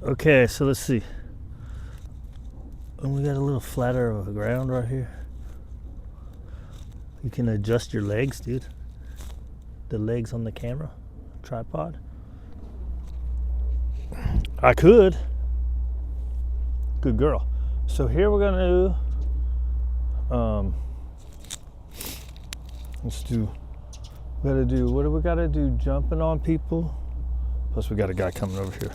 Okay, so let's see. And we got a little flatter of the ground right here. You can adjust your legs, dude. The legs on the camera, tripod. I could. Good girl. So here we're gonna do, let's do, what do we gotta do? Jumping on people. Plus we got a guy coming over here.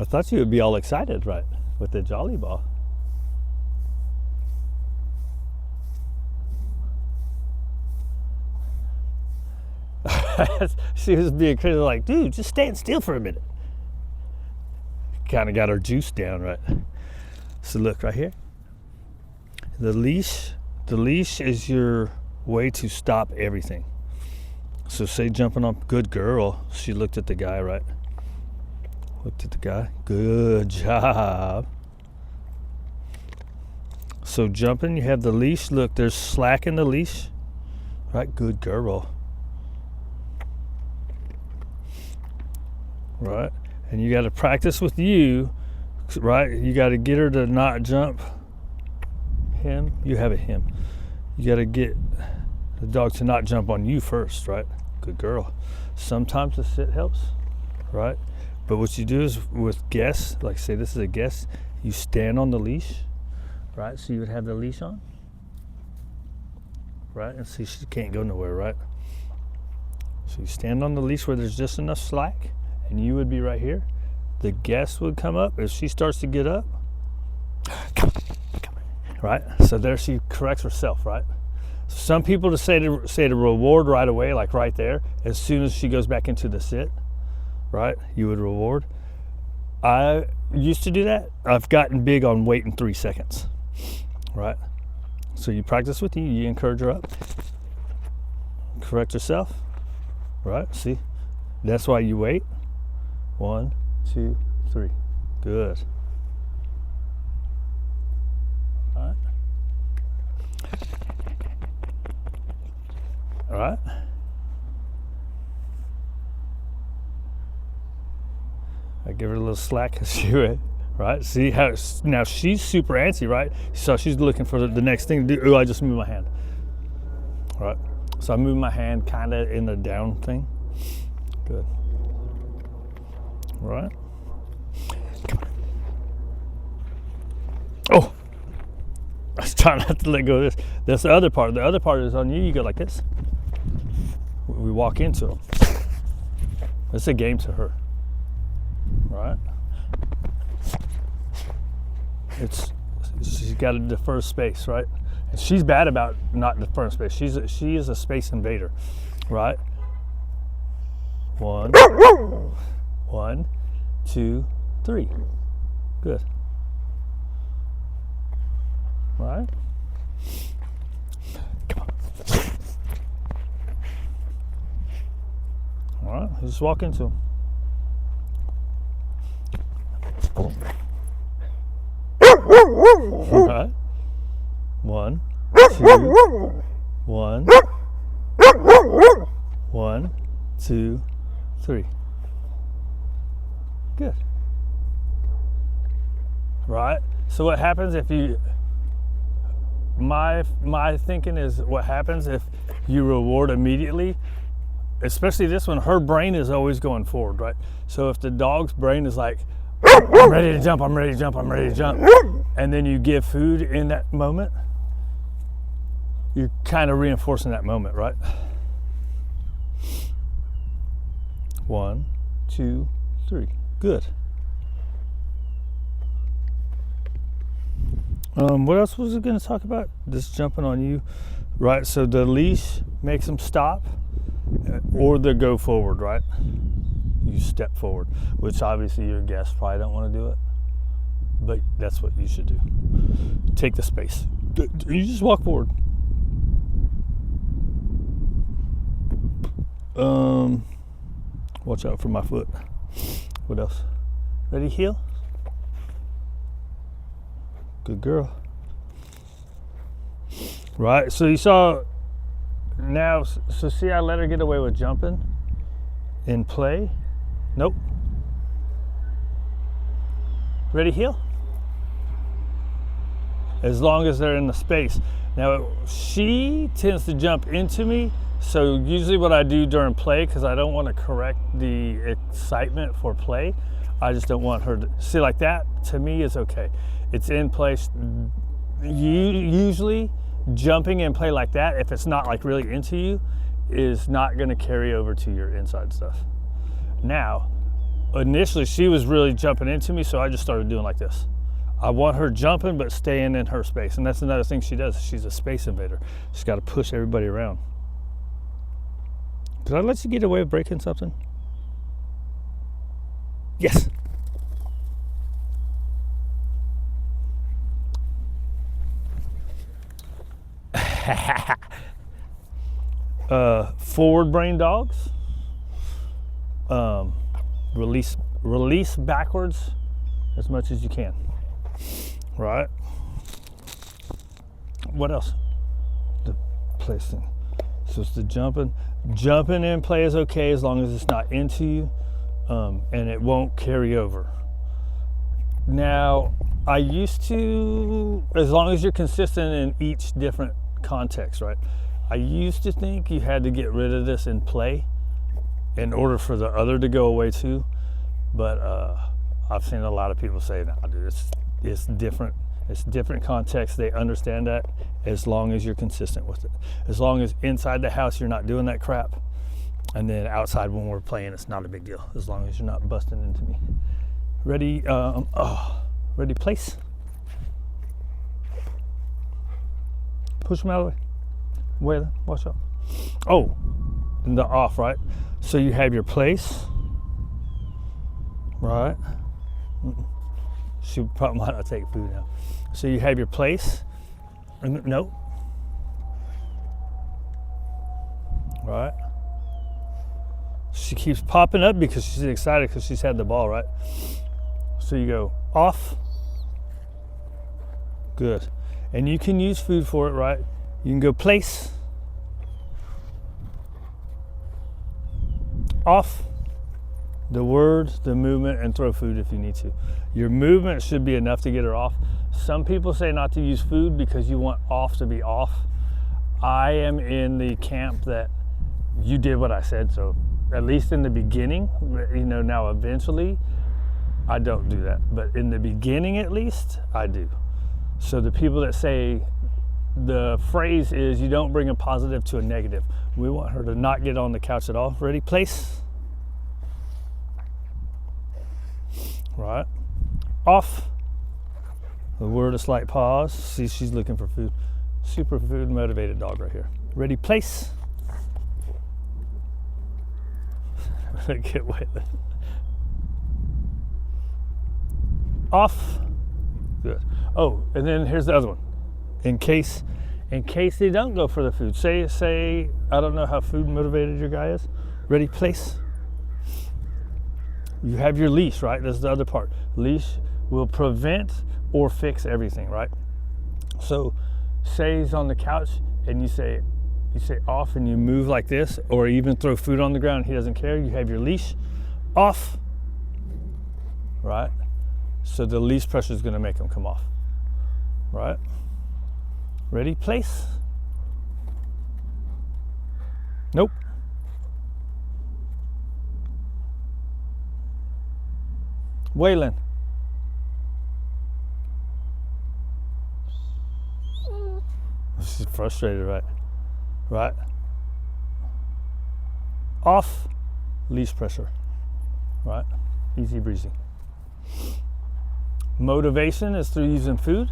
I thought you would be all excited, right, with the Jolly Ball. She was being crazy, like, dude, just stand still for a minute. Kind of got her juice down, right? So look right here. The leash is your way to stop everything. So say jumping on, good girl. She looked at the guy, right? Looked at the guy. Good job. So jumping, you have the leash. Look, there's slack in the leash. Right? Good girl. Right? And you got to practice with you. Right? You got to get her to not jump him. You have a him. You got to get the dog to not jump on you first, right? Good girl. Sometimes the sit helps, right? But what you do is with guests, like say this is a guest, you stand on the leash, right? So you would have the leash on, right? And see, she can't go nowhere, right? So you stand on the leash where there's just enough slack, and you would be right here. The guest would come up. If she starts to get up, come, right? So there she corrects herself, right? Some people say to reward right away, like right there, as soon as she goes back into the sit, right? You would reward. I used to do that. I've gotten big on waiting 3 seconds, right? So you practice with you encourage her up, correct herself, right? See, that's why you wait. 1, 2, 3, good. All right. All right. I give her a little slack, right? See how now she's super antsy, right? So she's looking for the next thing to do. Oh, I just moved my hand. All right. So I move my hand kind of in the down thing. Good. All right. Come on. Oh, I was trying not to let go of this. That's the other part. The other part is on you. You go like this. We walk into them. It's a game to her, right? She's got to defer space, right? And she's bad about not deferring space. She is a space invader, right? 1, 2, 3. Good. Right? Come on. All right, just walk into him. All right. 1, 2, 1, 1, 2, 3. Good. Right? So what happens if you, my thinking is what happens if you reward immediately, especially this one, her brain is always going forward, right? So if the dog's brain is like, I'm ready to jump, I'm ready to jump, I'm ready to jump, and then you give food in that moment, you're kind of reinforcing that moment, right? 1, 2, 3. Good. What else was I going to talk about? Just jumping on you, right? So the leash makes them stop, or they go forward, right? You step forward, which obviously your guests probably don't want to do it, but that's what you should do. Take the space. You just walk forward. Watch out for my foot. What else? Ready, heel? Good girl. Right, so you saw Now, so see, I let her get away with jumping in play. Nope. Ready, heel? As long as they're in the space. Now, she tends to jump into me, so usually what I do during play, because I don't want to correct the excitement for play, I just don't want her to see like that. To me is okay. It's in place. Usually jumping in play like that, if it's not like really into you, is not going to carry over to your inside stuff. Now, initially she was really jumping into me, so I just started doing like this. I want her jumping but staying in her space, and that's another thing she does. She's a space invader. She's got to push everybody around. Did I let you get away with breaking something? Yes. Forward brain dogs. Release backwards as much as you can. Right? What else? The placing. So it's the jumping. Jumping in play is okay as long as it's not into you, and it won't carry over. Now, I used to, as long as you're consistent in each different context, right? I used to think you had to get rid of this in play in order for the other to go away too, but I've seen a lot of people say, "No, dude, it's different. It's different context. They understand that as long as you're consistent with it. As long as inside the house you're not doing that crap, and then outside when we're playing, it's not a big deal. As long as you're not busting into me." Ready? Ready? Place. Push them out of the way. Wait, watch out. Oh, and the off, right? So you have your place, right? She probably might not take food now. So you have your place. Nope. Right. She keeps popping up because she's excited because she's had the ball, right? So you go off. Good. And you can use food for it, right? You can go place. Off. The word, the movement, and throw food if you need to. Your movement should be enough to get her off. Some people say not to use food because you want off to be off. I am in the camp that you did what I said, so at least in the beginning, now eventually I don't do that, but in the beginning at least I do. So the people that say the phrase is you don't bring a positive to a negative. We want her to not get on the couch at all. Ready, place. Right. Off. The word, a slight pause. See, she's looking for food. Super food motivated dog right here. Ready, place. Get away with it. Off. Good. Oh, and then here's the other one. In case they don't go for the food. Say, I don't know how food motivated your guy is. Ready, place. You have your leash, right? That's the other part. Leash will prevent or fix everything, right? So say he's on the couch and you say off and you move like this, or even throw food on the ground, he doesn't care. You have your leash off, right? So the leash pressure is going to make him come off, right? Ready, place. Nope. Waylon. She's frustrated, right? Right. Off, leash pressure, right? Easy breezy. Motivation is through using food,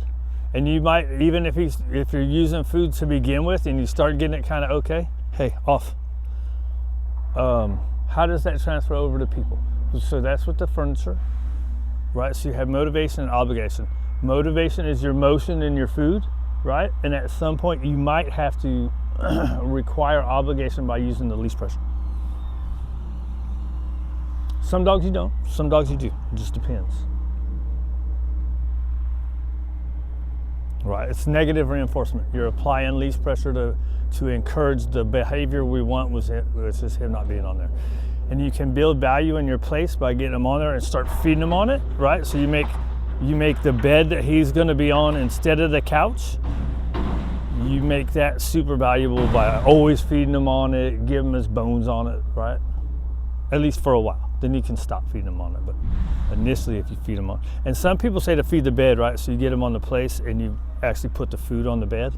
and you might, even if you're using food to begin with and you start getting it kind of okay, hey, off. How does that transfer over to people? So that's with the furniture, right? So you have motivation and obligation. Motivation is your motion in your food, right? And at some point you might have to require obligation by using the leash pressure. Some dogs you don't, some dogs you do. It just depends. Right, it's negative reinforcement. You're applying leash pressure to encourage the behavior we want, which is him not being on there. And you can build value in your place by getting him on there and start feeding him on it, right? So you make the bed that he's gonna be on instead of the couch. You make that super valuable by always feeding him on it, give him his bones on it, right? At least for a while. Then you can stop feeding him on it, but initially if you feed him on. And some people say to feed the bed, right? So you get him on the place and you actually put the food on the bed.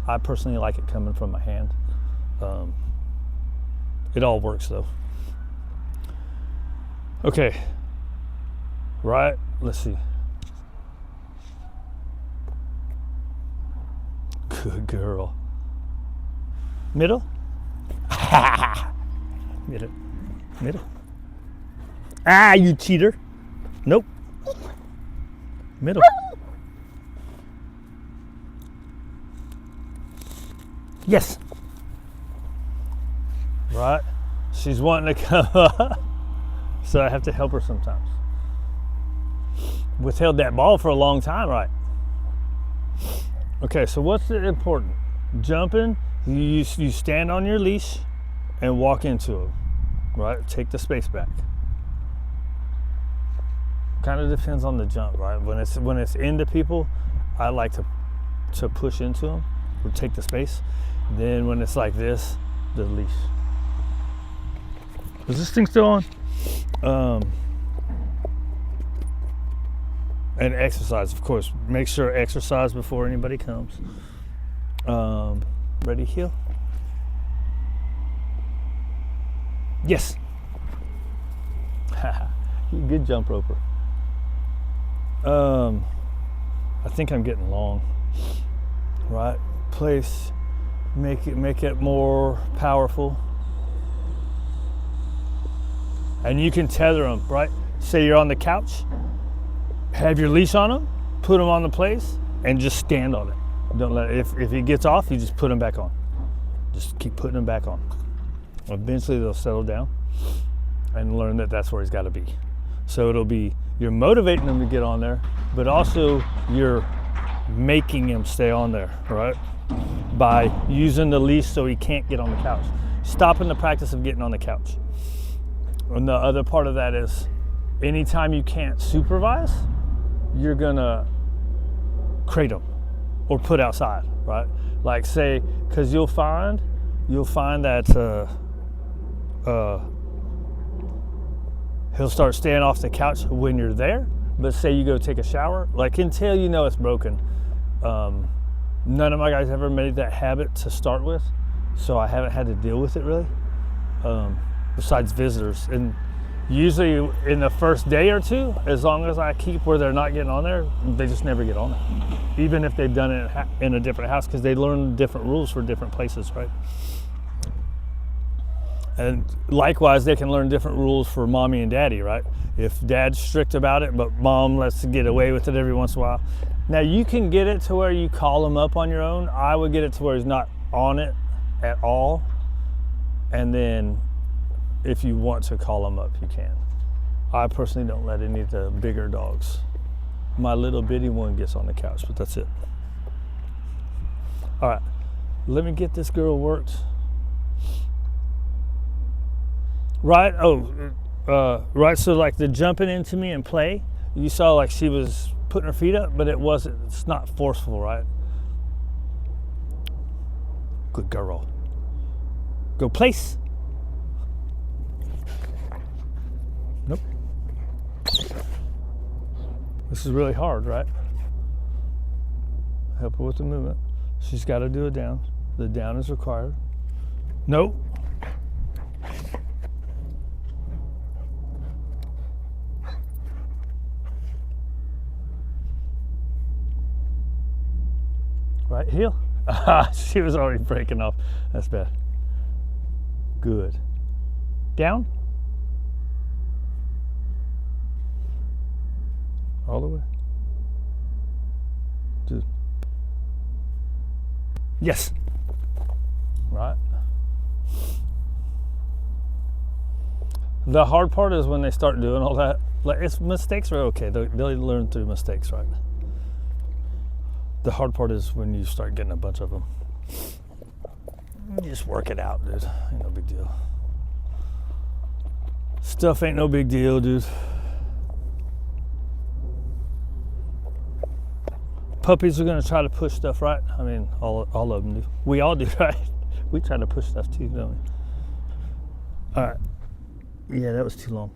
I personally like it coming from my hand. It all works though. Okay, right, let's see. Good girl. Middle? Middle. Middle. Ah, you cheater. Nope. Middle. Yes. Right. She's wanting to come up, so I have to help her sometimes. Withheld that ball for a long time, right? Okay, so what's important? Jumping, you stand on your leash and walk into him, right? Take the space back. Kind of depends on the jump, right? When it's into people, I like to push into them or take the space. Then when it's like this, the leash. Is this thing still on? And exercise, of course. Make sure exercise before anybody comes. Ready, heel? Yes. Good jump roper. I think I'm getting long. Right? Place, make it more powerful. And you can tether them, right? Say you're on the couch, have your leash on them, put them on the place, and just stand on it. Don't let it, if he gets off, you just put him back on. Just keep putting him back on. Eventually they'll settle down and learn that that's where he's got to be. So it'll be, you're motivating them to get on there, but also you're making him stay on there, right? By using the leash so he can't get on the couch. Stopping the practice of getting on the couch. And the other part of that is, anytime you can't supervise, you're gonna crate them or put outside, right? Like say, because you'll find that he'll start staying off the couch when you're there. But say you go take a shower, like until you know it's broken. None of my guys ever made that habit to start with, so I haven't had to deal with it really. Besides visitors, and usually in the first day or two, as long as I keep where they're not getting on there, they just never get on it. Even if they've done it in a different house, because they learn different rules for different places, right? And likewise, they can learn different rules for mommy and daddy, right? If dad's strict about it, but mom lets get away with it every once in a while. Now you can get it to where you call him up on your own. I would get it to where he's not on it at all. And then if you want to call them up, you can. I personally don't let any of the bigger dogs. My little bitty one gets on the couch, but that's it. All right, let me get this girl worked. Right, right, so like the jumping into me and play, you saw like she was putting her feet up, but it's not forceful, right? Good girl. Go place. Nope. This is really hard, right? Help her with the movement. She's got to do a down. The down is required. Nope. Right heel. She was already breaking off. That's bad. Good. Down. All the way. Dude. Yes. Right. The hard part is when they start doing all that. Like, mistakes are okay. They'll learn through mistakes, right? The hard part is when you start getting a bunch of them. You just work it out, dude. Ain't no big deal. Stuff ain't no big deal, dude. Puppies are gonna try to push stuff, right? I mean, all of them do. We all do, right? We try to push stuff too, don't we? All right. Yeah, that was too long.